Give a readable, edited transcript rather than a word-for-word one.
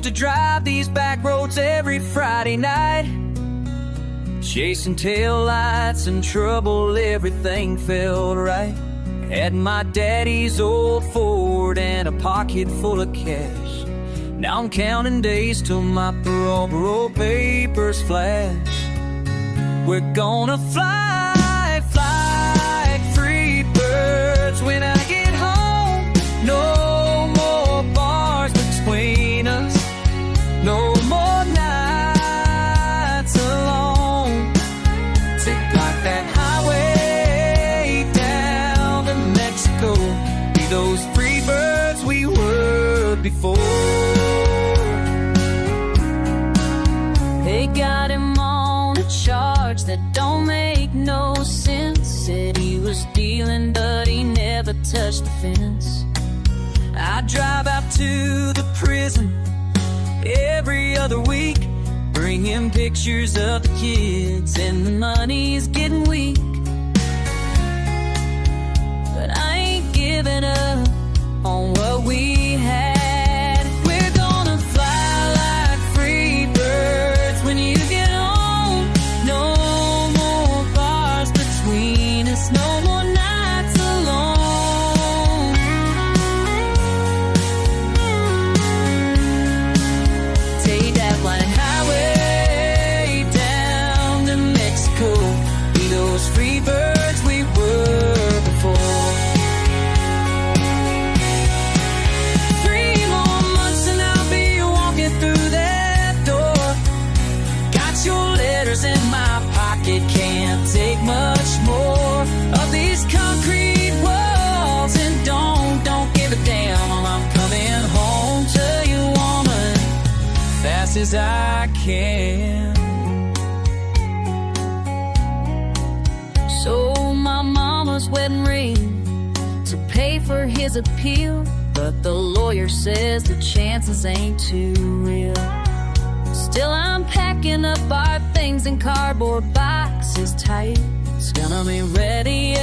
to drive these back roads every Friday night, chasing taillights and trouble, everything felt right. Had my daddy's old Ford and a pocket full of cash. Now I'm counting days till my parole papers flash. We're gonna fly, fly like free birds when I get home. No more bars between us, no more nights alone. Take like that highway down to Mexico, be those free birds we were before. They got him on a charge that don't make no sense. Said he was dealing, but he never touched the fence. I drive out to the prison every other week, bring him pictures of the kids, and the money's getting weak. But I ain't giving up on what we had. We're gonna fly like free birds when you get home. No more bars between us, no more nights alone. Take that flying highway down to Mexico, be those free birds we were before. 3 more months and I'll be walking through that door. Got your letters in my pocket, can't take much more of these concrete walls, and don't give a damn. I'm coming home to you, woman, fast as I can. So my mama's wedding ring to pay for his appeal, but the lawyer says the chances ain't too real. Still I'm packing up our things in cardboard boxes tight. It's gonna be ready